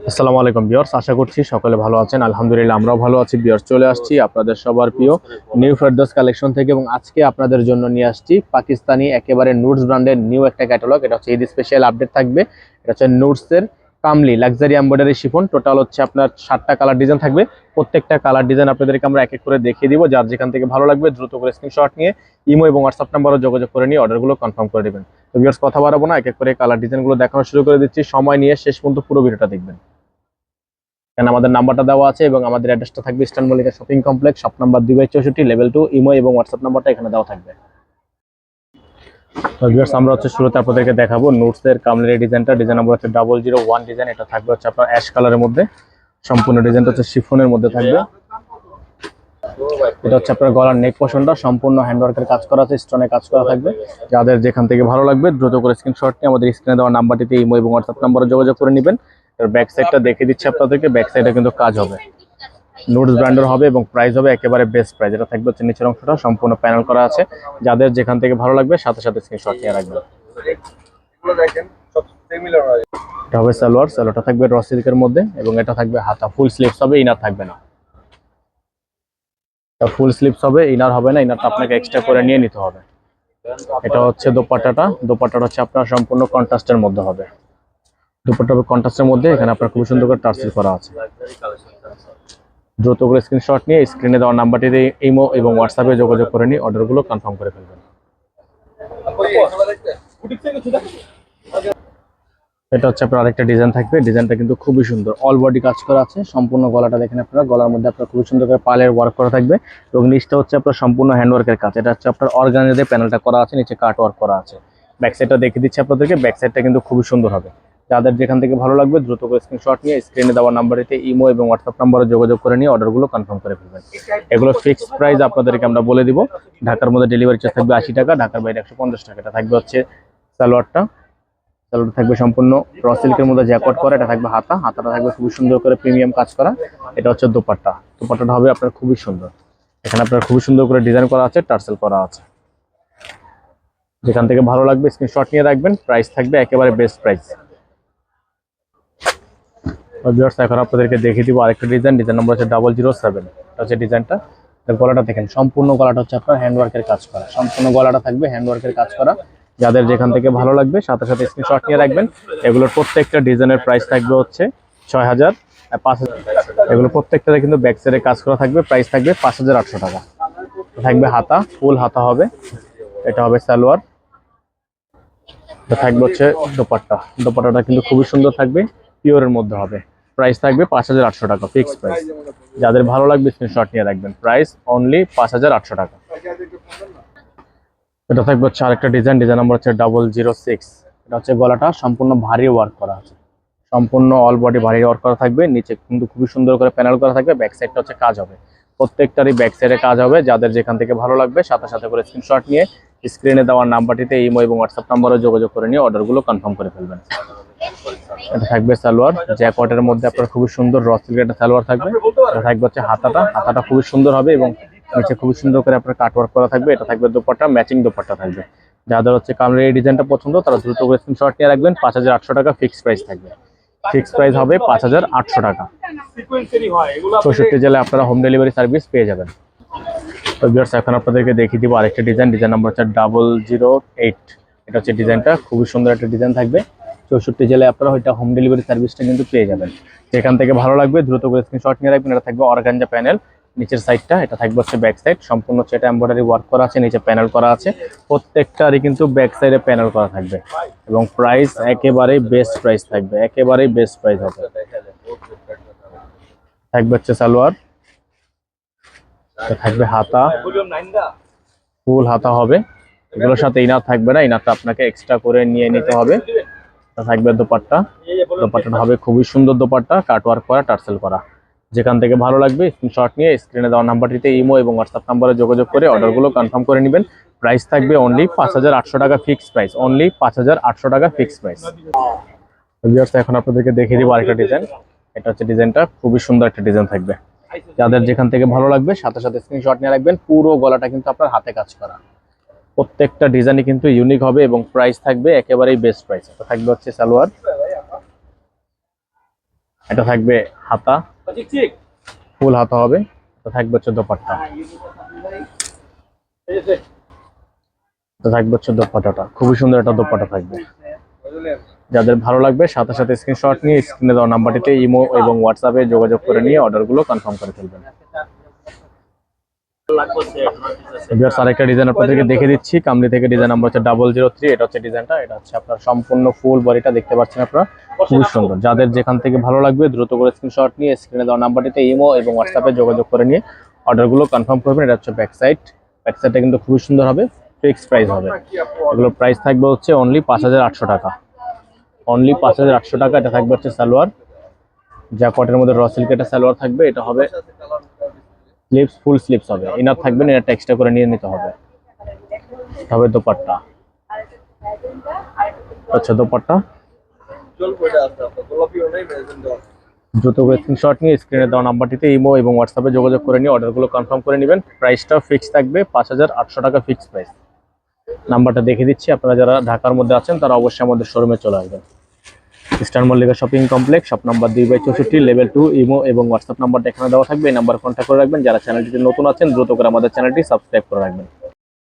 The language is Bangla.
আসসালামু আলাইকুম ভিউয়ার্স, আশা করছি সকলে ভালো আছেন। আলহামদুলিল্লাহ আমরাও ভালো আছি। ভিউয়ার্স, চলে আসছি আপনাদের সবার প্রিয় নিউ ফেরদৌস কালেকশন থেকে এবং আজকে আপনাদের জন্য নিয়ে আসছি পাকিস্তানি একেবারে নুটস ব্র্যান্ডের নিউ একটা ক্যাটালগ। এটা হচ্ছে ঈদ স্পেশাল আপডেট থাকবে। এটা হচ্ছে নুটসের কামলি লাক্সারি এমব্রয়ডারি শিফন। টোটাল হচ্ছে আপনার 7টা কালার ডিজাইন থাকবে। প্রত্যেকটা কালার ডিজাইন আপনাদেরকে আমরা এক এক করে দেখিয়ে দিব। যার যেখান থেকে ভালো লাগবে দ্রুত করে স্ক্রিনশট নিয়ে ইমো এবং হোয়াটসঅ্যাপ নাম্বারে যোগাযোগ করে নিয়ে অর্ডারগুলো কনফার্ম করে দেবেন। তো ভিউয়ার্স, কথা বাড়াবো না, এক এক করে কালার ডিজাইনগুলো দেখানো শুরু করে দিচ্ছি। সময় নিয়ে শেষ পর্যন্ত পুরো ভিডিওটা দেখবেন। এখানে আমাদের নাম্বারটা দেওয়া আছে এবং আমাদের অ্যাড্রেসটা থাকবে eastern Mallika shopping complex, shop number 2/64, level 2, imo এবং হোয়াটসঅ্যাপ নাম্বারটা এখানে দেওয়া থাকবে। তো ভিউয়ার্স, আমরা হচ্ছে শুরুতে আপনাদেরকে দেখাবো নোটসের কামলের ডিজাইনটা। ডিজাইন নাম্বার হচ্ছে 001 ডিজাইন। এটা থাকবে হচ্ছে আপনার অ্যাশ কালারের মধ্যে। সম্পূর্ণ ডিজাইনটা হচ্ছে শিফনের মধ্যে থাকবে। এটা হচ্ছে আপনার গলার নেক পোর্শনটা সম্পূর্ণ হ্যান্ডওয়ার্কের কাজ করা আছে, স্টোনের কাজ করা থাকবে। যাদের যেখান থেকে ভালো লাগবে দ্রুত করে স্ক্রিনশট নিয়ে আমাদের স্ক্রিনে দেওয়া নাম্বারটিতে ইমো এবং হোয়াটসঅ্যাপ নাম্বারে যোগাযোগ করে নেবেন। এর ব্যাক সাইডটা দেখিয়ে দিচ্ছি আপনাদেরকে। ব্যাক সাইডে কিন্তু কাজ হবে, নোটস ব্র্যান্ডের হবে এবং প্রাইস হবে একেবারে বেস্ট প্রাইস। এটা থাকবে হচ্ছে নিচের অংশটা সম্পূর্ণ প্যানেল করা আছে। যাদের যেখান থেকে ভালো লাগবে সাথে সাথে স্ক্রিনশট নিয়ে রাখবেন। এটা হবে সালোয়ার। সালোয়ারটা থাকবে র সিল্কের মধ্যে এবং এটা থাকবে হাতা। ফুল স্লিভস হবে, ইনার থাকবে না। এটা ফুল স্লিভস হবে, ইনার হবে না। ইনারটা আপনাকে এক্সট্রা করে নিয়ে নিতে হবে। এটা হচ্ছে দোপাট্টাটা। দোপাট্টাটা হচ্ছে আপনার সম্পূর্ণ কন্ট্রাস্টের মধ্যে হবে। দোপাট্টা কন্ট্রাস্টের মধ্যে এখানে আপনার খুব সুন্দর করে টার্সেল করা আছে। দ্রুত করে স্ক্রিনশট নিয়ে স্ক্রিনে দেওয়া নাম্বারটিতে ইমো এবং হোয়াটসঅ্যাপে যোগাযোগ করে নিয়ে অর্ডারগুলো কনফার্ম করে ফেলবেন। এটা হচ্ছে আপনার আরেকটা ডিজাইন থাকবে। ডিজাইনটা কিন্তু খুবই সুন্দর, অল বডি কাজ করা আছে। সম্পূর্ণ গলাটা দেখেন আপনারা, গলার মধ্যে আপনার খুবই সুন্দর করে পালের ওয়ার্ক করা থাকবে এবং নিচটা হচ্ছে আপনার সম্পূর্ণ হ্যান্ডওয়ার্কের কাজ। এটা হচ্ছে আপনার অর্গানজা প্যানেলটা করা আছে, নিচে কাট ওয়ার্ক করা আছে। ব্যাক সাইডটা দেখে দিচ্ছি আপনাদেরকে। ব্যাক সাইডটা কিন্তু খুবই সুন্দর হবে। যাদের যেখান থেকে ভালো লাগবে দ্রুত করে স্ক্রিনশট নিয়ে স্ক্রিনে দেওয়া নাম্বারেতে ইমো এবং হোয়াটসঅ্যাপ নাম্বারে যোগাযোগ করে নিয়ে অর্ডারগুলো কনফার্ম করে ফেলবেন। এগুলো ফিক্সড প্রাইস আপনাদেরকে আমরা বলে দিব। ঢাকার মধ্যে ডেলিভারি চার্জ থাকবে 80 টাকা, ঢাকার বাইরে 150 টাকা। এটা থাকবে হচ্ছে সালোয়ারটা। সালোয়ারটা থাকবে সম্পূর্ণ র সিল্কের মধ্যে জ্যাকট করা। এটা থাকবে হাতা। হাতাটা থাকবে খুবই সুন্দর করে প্রিমিয়াম কাজ করা। এটা হচ্ছে দোপাট্টা। দোপাট্টাটা হবে আপনার খুবই সুন্দর। এখানে আপনার খুবই সুন্দর করে ডিজাইন করা আছে, টার্সেল করা আছে। যেখান থেকে ভালো লাগবে স্ক্রিনশট নিয়ে রাখবেন। প্রাইস থাকবে একেবারে বেস্ট প্রাইস। ভিউয়ার্স, এখন আপনাদেরকে দেখিয়ে দিব আরেকটা ডিজাইন। ডিজাইন নম্বর হচ্ছে 007। এটা হচ্ছে ডিজাইনটা। গলাটা দেখেন, সম্পূর্ণ গলাটা হচ্ছে আপনার হ্যান্ডওয়ার্কের কাজ করা। সম্পূর্ণ গলাটা থাকবে হ্যান্ডওয়ার্কের কাজ করা। যাদের যেখান থেকে ভালো লাগবে সাথে সাথে স্ক্রিনশট নিয়ে রাখবেন। এগুলোর প্রত্যেকটা ডিজাইনের প্রাইস থাকবে হচ্ছে 6000, 5000। এগুলো প্রত্যেকটাতে কিন্তু ব্যাক সাইডে কাজ করা থাকবে। প্রাইস থাকবে 5800 টাকা। থাকবে হাতা, ফুল হাতা হবে। এটা হবে সালোয়ার। এটা থাকবে হচ্ছে দোপাট্টা। দোপাট্টাটা কিন্তু খুবই সুন্দর থাকবে, পিওরের মধ্যে হবে। প্রাইস থাকবে 5800 টাকা, ফিক্সড প্রাইস। যাদের ভালো লাগবে স্ক্রিনশট নিয়ে রাখবেন। প্রাইস অনলি 5800 টাকা। এটা থাকবে হচ্ছে আরেকটা ডিজাইন। ডিজাইন নাম্বার হচ্ছে 006। এটা হচ্ছে গলাটা সম্পূর্ণ ভারী ওয়ার্ক করা আছে। সম্পূর্ণ অল বডি ভারী ওয়ার্ক করা থাকবে। নিচে কিন্তু খুবই সুন্দর করে প্যানেল করা থাকবে। ব্যাক সাইডটা হচ্ছে কাজ হবে। প্রত্যেকটারই ব্যাক সাইডে কাজ হবে। যাদের যেখান থেকে ভালো লাগবে সাথে সাথে করে স্ক্রিনশট নিয়ে স্ক্রিনে দেওয়ার নাম্বারটিতে ইমো এবং হোয়াটসঅ্যাপ নাম্বারে যোগাযোগ করে নিয়ে অর্ডারগুলো কনফার্ম করে ফেলবেন। এটা থাকবে সালোয়ার। জ্যাকটের মধ্যে আপনার খুবই সুন্দর র সিল্কের একটা সালোয়ার থাকবে। এটা থাকবে হচ্ছে হাতাটা। হাতাটা খুবই সুন্দর হবে এবং নিচে খুবই সুন্দর করে আপনার কাট ওয়ার্ক করা থাকবে। এটা থাকবে দোপাট্টা, ম্যাচিং দোপাট্টা থাকবে। যাদের হচ্ছে কামড়ের এই ডিজাইনটা পছন্দ তারা দ্রুত করে স্ক্রিনশট নিয়ে রাখবেন। 5800 টাকা ফিক্সড প্রাইস থাকবে। ফিক্সড প্রাইস হবে 5800 টাকা। 64 জেলায় আপনারা হোম ডেলিভারি সার্ভিস পেয়ে যাবেন। তো ভিউয়ার্স, এখন আপনাদেরকে দেখিয়ে দিব আরেকটা ডিজাইন। ডিজাইন নাম্বার হচ্ছে 008। এটা হচ্ছে ডিজাইনটা খুবই সুন্দর একটা ডিজাইন থাকবে। 64 জেলায় আপনারা ওইটা হোম ডেলিভারি সার্ভিসটা কিন্তু পেয়ে যাবেন। যেখান থেকে ভালো লাগবে দ্রুত করে স্ক্রিনশট নিয়ে রাখবেন। এটা থাকবে অর্গানজা প্যানেল। নিচের সাইডটা এটা থাকবে হচ্ছে ব্যাক সাইড। সম্পূর্ণ হচ্ছে এটা এমব্রয়ডারি ওয়ার্ক করা আছে, নিচে প্যানেল করা আছে। প্রত্যেকটারই কিন্তু ব্যাক সাইডে প্যানেল করা থাকবে এবং প্রাইস একেবারেই বেস্ট প্রাইস থাকবে। একেবারেই বেস্ট প্রাইস হবে। থাকবে হচ্ছে সালোয়ার। থাকবে হাতা, ফুল হাতা হবে। এগুলোর সাথে ইনার থাকবে না, ইনারটা আপনাকে এক্সট্রা করে নিয়ে নিতে হবে। থাকবে দোপাট্টা। দোপাট্টাটা হবে খুবই সুন্দর দোপাট্টা, কাটওয়ার্ক করা, টার্সেল করা। যেখান থেকে ভালো লাগবে স্ক্রিনশট নিয়ে স্ক্রিনে দেওয়া নাম্বারটিতে ইমো এবং হোয়াটসঅ্যাপ নাম্বারে যোগাযোগ করে অর্ডারগুলো কনফার্ম করে নেবেন। প্রাইস থাকবে অনলি 5800 টাকা ফিক্সড প্রাইস। অনলি 5800 টাকা ফিক্সড প্রাইস। ভিউয়ার্স, এখন আপনাদেরকে দেখিয়ে দিব আরেকটা ডিজাইন। এটা হচ্ছে ডিজাইনটা খুবই সুন্দর একটা ডিজাইন থাকবে। যাদের যেখান থেকে ভালো লাগবে সাথে সাথে স্ক্রিনশট নিয়ে রাখবেন। পুরো গলাটা কিন্তু আপনার হাতে কাজ করা। প্রত্যেকটা ডিজাইনই কিন্তু ইউনিক হবে এবং প্রাইস থাকবে একেবারেই বেস্ট প্রাইস। এটা থাকবে হচ্ছে সালোয়ার। এটা থাকবে হাতা, ফুল হাতা হবে। এটা থাকবে হচ্ছে দোপাট্টা, এটা থাকবে হচ্ছে দোপাট্টাটা, খুবই সুন্দর একটা দোপাট্টা থাকবে। যাদের ভালো লাগবে সাথে সাথে স্ক্রিনশট নিয়ে স্ক্রিনে দেওয়া নাম্বারটিতে ইমো এবং হোয়াটসঅ্যাপে যোগাযোগ করে নিয়ে অর্ডারগুলো কনফার্ম করে ফেলবেন। ভিউয়ার্স, আরেকটা ডিজাইন আপনাদেরকে দেখে দিচ্ছি। কামলি থেকে ডিজাইন নাম্বার হচ্ছে 003। এটা হচ্ছে ডিজাইনটা, এটা হচ্ছে আপনার সম্পূর্ণ ফুল বডিটা দেখতে পাচ্ছেন আপনারা, খুবই সুন্দর। যাদের যেখান থেকে ভালো লাগবে দ্রুত করে স্ক্রিনশট নিয়ে স্ক্রিনে দেওয়া নাম্বারটিতে ইমো এবং হোয়াটসঅ্যাপে যোগাযোগ করে নিয়ে অর্ডারগুলো কনফার্ম করবেন। এটা হচ্ছে ব্যাক সাইড, ব্যাক সাইডটা কিন্তু খুবই সুন্দর হবে, ফিক্স প্রাইস হবে। এগুলোর প্রাইস থাকবে হচ্ছে অনলি 5800 টাকা, অনলি 5800 টাকা। এটা থাকবে হচ্ছে সালোয়ার, জ্যাকটের মধ্যে র সিল্কের সালোয়ার থাকবে। এটা হবে স্লিপস, ফুল স্লিপস হবে, ইনার থাকবে না, এটা এক্সট্রা করে নিয়ে নিতে হবে। তবে দোপাট্টা, আচ্ছা দোপাট্টা দ্রুত করে স্ক্রিনশট নিয়ে স্ক্রিনে দেওয়া নাম্বারটিতে ইমো এবং হোয়াটসঅ্যাপে যোগাযোগ করে নিয়ে অর্ডারগুলো কনফার্ম করে নেবেন। প্রাইসটা ফিক্স থাকবে 5800 টাকা, ফিক্স প্রাইস। নাম্বারটা দেখে দিচ্ছি, আপনারা যারা ঢাকার মধ্যে আছেন তারা অবশ্যই আমাদের শোরুমে চলে আসবেন। Eastern Mallika shopping complex, shop number 2/64, level 2। Imo এবং হোয়াটসঅ্যাপ নাম্বারটা এখানে দেওয়া থাকবে, এই নাম্বার কন্ট্যাক্ট করে রাখবেন। যারা চ্যানেলটিতে নতুন আছেন দ্রুত করে আমাদের চ্যানেলটি সাবস্ক্রাইব করে রাখবেন।